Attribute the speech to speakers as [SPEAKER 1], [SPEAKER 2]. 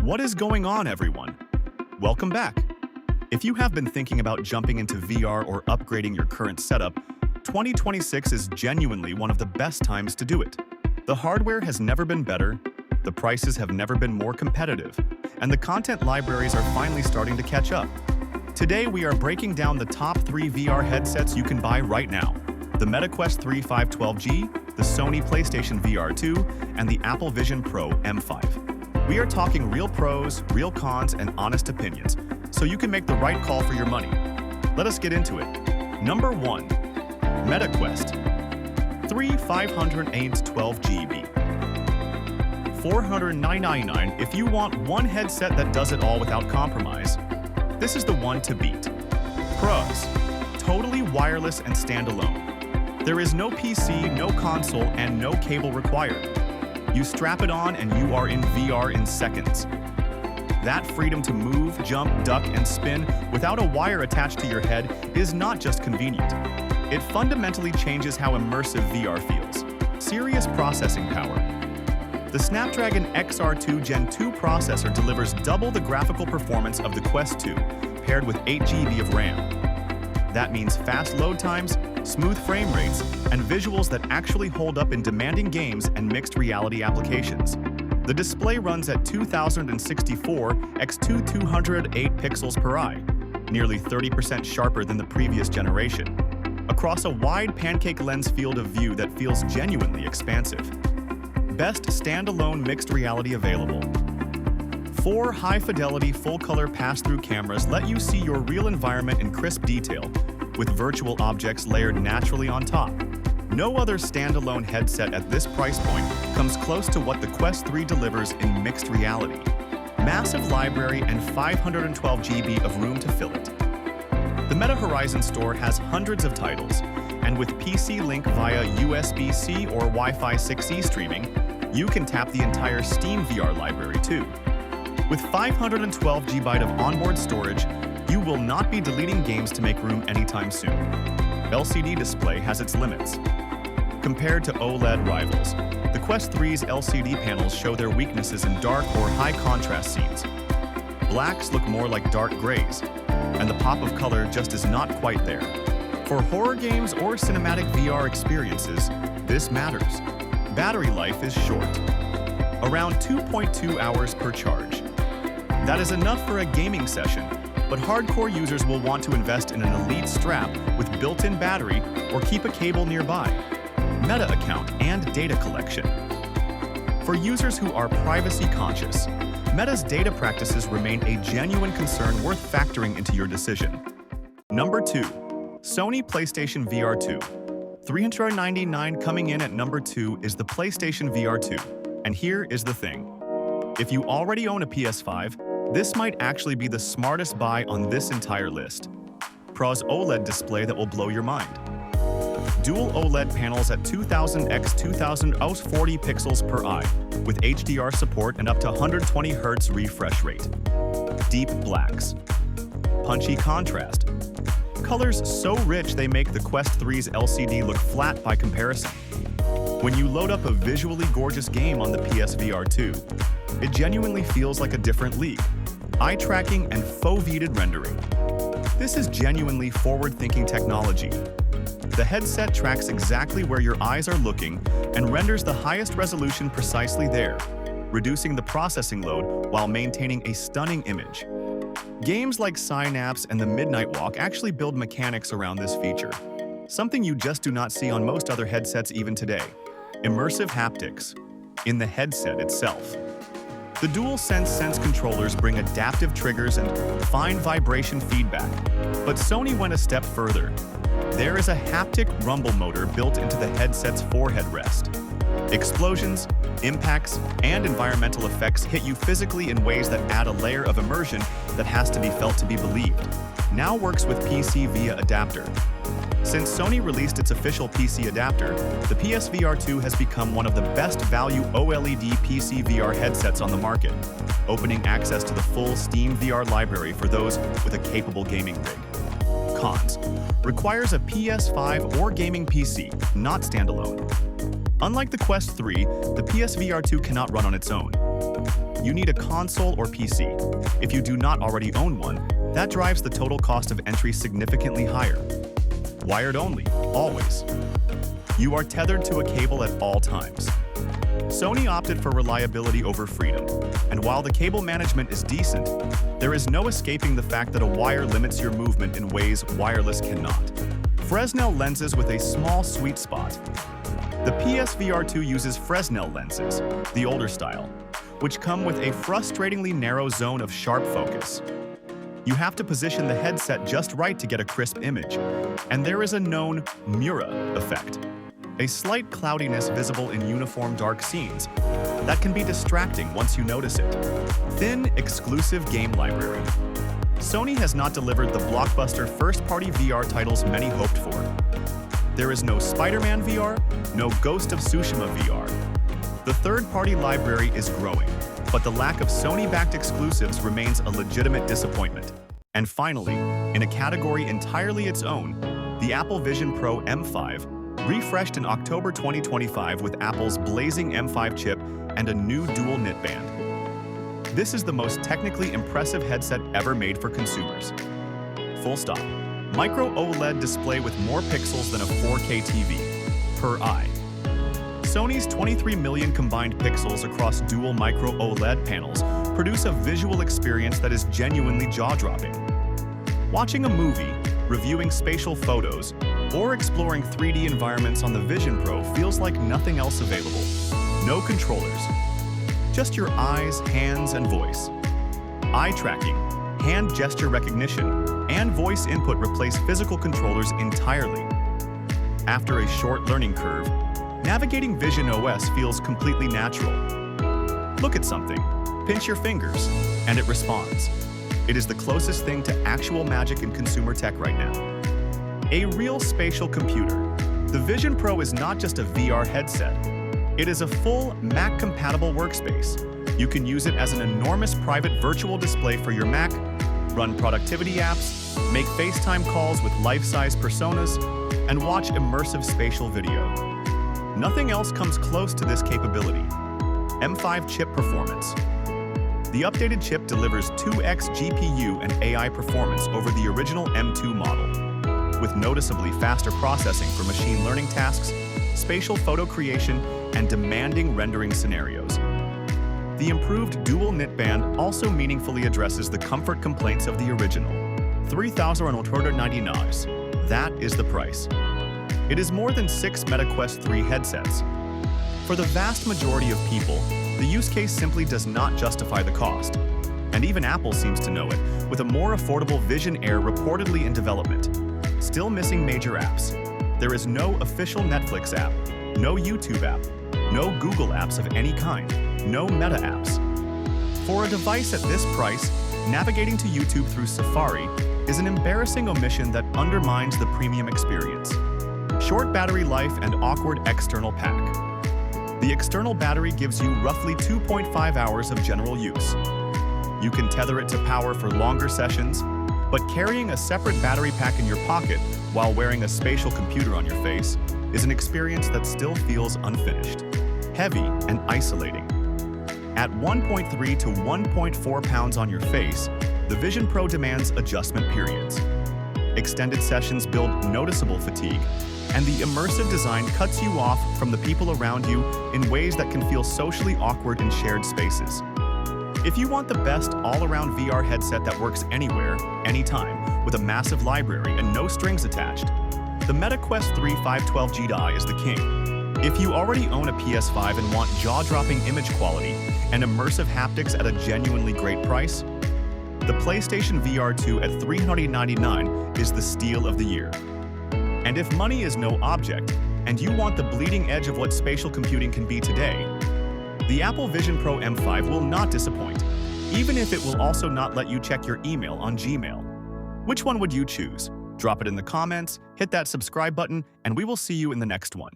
[SPEAKER 1] What is going on, everyone? Welcome back. If you have been thinking about jumping into VR or upgrading your current setup, 2026 is genuinely one of the best times to do it. The hardware has never been better, the prices have never been more competitive, and the content libraries are finally starting to catch up. Today, we are breaking down the top 3 VR headsets you can buy right now: the Meta Quest 3 512G, the Sony PlayStation VR2, and the Apple Vision Pro M5. We are talking real pros, real cons, and honest opinions, so you can make the right call for your money. Let us get into it. Number 1. Meta Quest 3 512GB. $409.99 if you want one headset that does it all without compromise. This is the one to beat. Pros: totally wireless and standalone. There is no PC, no console, and no cable required. You strap it on and you are in VR in seconds. That freedom to move, jump, duck, and spin without a wire attached to your head is not just convenient. It fundamentally changes how immersive VR feels. Serious processing power. The Snapdragon XR2 Gen 2 processor delivers double the graphical performance of the Quest 2, paired with 8GB of RAM. That means fast load times, smooth frame rates, and visuals that actually hold up in demanding games and mixed reality applications. The display runs at 2064 x 2208 pixels per eye, nearly 30% sharper than the previous generation, across a wide pancake lens field of view that feels genuinely expansive. Best standalone mixed reality available. 4 high-fidelity full-color pass-through cameras let you see your real environment in crisp detail, with virtual objects layered naturally on top. No other standalone headset at this price point comes close to what the Quest 3 delivers in mixed reality. Massive library and 512GB of room to fill it. The Meta Horizon store has hundreds of titles, and with PC Link via USB-C or Wi-Fi 6E streaming, you can tap the entire Steam VR library too. With 512GB of onboard storage, you will not be deleting games to make room anytime soon. LCD display has its limits. Compared to OLED rivals, the Quest 3's LCD panels show their weaknesses in dark or high contrast scenes. Blacks look more like dark grays, and the pop of color just is not quite there. For horror games or cinematic VR experiences, this matters. Battery life is short, around 2.2 hours per charge. That is enough for a gaming session, but hardcore users will want to invest in an elite strap with built-in battery or keep a cable nearby. Meta account and data collection. For users who are privacy conscious, Meta's data practices remain a genuine concern worth factoring into your decision. Number 2. Sony PlayStation VR2. $399 coming in at number 2 is the PlayStation VR2. And here is the thing. If you already own a PS5, this might actually be the smartest buy on this entire list. Pros: OLED display that will blow your mind. Dual OLED panels at 2000 x 2040 pixels per eye, with HDR support and up to 120 Hz refresh rate. Deep blacks. Punchy contrast. Colors so rich they make the Quest 3's LCD look flat by comparison. When you load up a visually gorgeous game on the PSVR 2, it genuinely feels like a different league. Eye tracking and faux-viewed rendering. This is genuinely forward-thinking technology. The headset tracks exactly where your eyes are looking and renders the highest resolution precisely there, reducing the processing load while maintaining a stunning image. Games like Synapse and the Midnight Walk actually build mechanics around this feature, something you just do not see on most other headsets even today. Immersive haptics in the headset itself. The DualSense Sense controllers bring adaptive triggers and fine vibration feedback, but Sony went a step further. There is a haptic rumble motor built into the headset's forehead rest. Explosions, impacts, and environmental effects hit you physically in ways that add a layer of immersion that has to be felt to be believed. Now works with PC via adapter. Since Sony released its official PC adapter, the PSVR 2 has become one of the best value OLED PC VR headsets on the market, opening access to the full Steam VR library for those with a capable gaming rig. Cons: requires a PS5 or gaming PC, not standalone. Unlike the Quest 3, the PSVR 2 cannot run on its own. you need a console or PC. If you do not already own one, that drives the total cost of entry significantly higher. Wired only, always. You are tethered to a cable at all times. Sony opted for reliability over freedom, and while the cable management is decent, there is no escaping the fact that a wire limits your movement in ways wireless cannot. Fresnel lenses with a small sweet spot. The PSVR2 uses Fresnel lenses, the older style, which come with a frustratingly narrow zone of sharp focus. You have to position the headset just right to get a crisp image, and there is a known Mura effect, a slight cloudiness visible in uniform dark scenes that can be distracting once you notice it. Thin, exclusive game library. Sony has not delivered the blockbuster first-party VR titles many hoped for. There is no Spider-Man VR, no Ghost of Tsushima VR. The third-party library is growing, but the lack of Sony-backed exclusives remains a legitimate disappointment. And finally, in a category entirely its own, the Apple Vision Pro M5, refreshed in October 2025 with Apple's blazing M5 chip and a new dual knit band. This is the most technically impressive headset ever made for consumers. Full stop. Micro OLED display with more pixels than a 4K TV, per eye. Sony's 23 million combined pixels across dual micro OLED panels produce a visual experience that is genuinely jaw-dropping. Watching a movie, reviewing spatial photos, or exploring 3D environments on the Vision Pro feels like nothing else available. No controllers. Just your eyes, hands, and voice. Eye tracking, hand gesture recognition, and voice input replace physical controllers entirely. After a short learning curve, navigating Vision OS feels completely natural. Look at something, pinch your fingers, and it responds. It is the closest thing to actual magic in consumer tech right now. A real spatial computer. The Vision Pro is not just a VR headset. It is a full Mac-compatible workspace. You can use it as an enormous private virtual display for your Mac, run productivity apps, make FaceTime calls with life-size personas, and watch immersive spatial video. Nothing else comes close to this capability. M5 chip performance. The updated chip delivers 2x GPU and AI performance over the original M2 model, with noticeably faster processing for machine learning tasks, spatial photo creation, and demanding rendering scenarios. The improved dual knit band also meaningfully addresses the comfort complaints of the original. $3,999. That is the price. It is more than 6 Meta Quest 3 headsets. For the vast majority of people, the use case simply does not justify the cost. And even Apple seems to know it, with a more affordable Vision Air reportedly in development. Still missing major apps. There is no official Netflix app, no YouTube app, no Google apps of any kind, no Meta apps. For a device at this price, navigating to YouTube through Safari is an embarrassing omission that undermines the premium experience. Short battery life and awkward external pack. The external battery gives you roughly 2.5 hours of general use. You can tether it to power for longer sessions, but carrying a separate battery pack in your pocket while wearing a spatial computer on your face is an experience that still feels unfinished, heavy, and isolating. At 1.3 to 1.4 pounds on your face, the Vision Pro demands adjustment periods. Extended sessions build noticeable fatigue, and the immersive design cuts you off from the people around you in ways that can feel socially awkward in shared spaces. If you want the best all-around VR headset that works anywhere, anytime, with a massive library and no strings attached, the Meta Quest 3 512G is the king. If you already own a PS5 and want jaw-dropping image quality and immersive haptics at a genuinely great price, the PlayStation VR2 at $399 is the steal of the year. And if money is no object, and you want the bleeding edge of what spatial computing can be today, the Apple Vision Pro M5 will not disappoint, even if it will also not let you check your email on Gmail. Which one would you choose? Drop it in the comments, hit that subscribe button, and we will see you in the next one.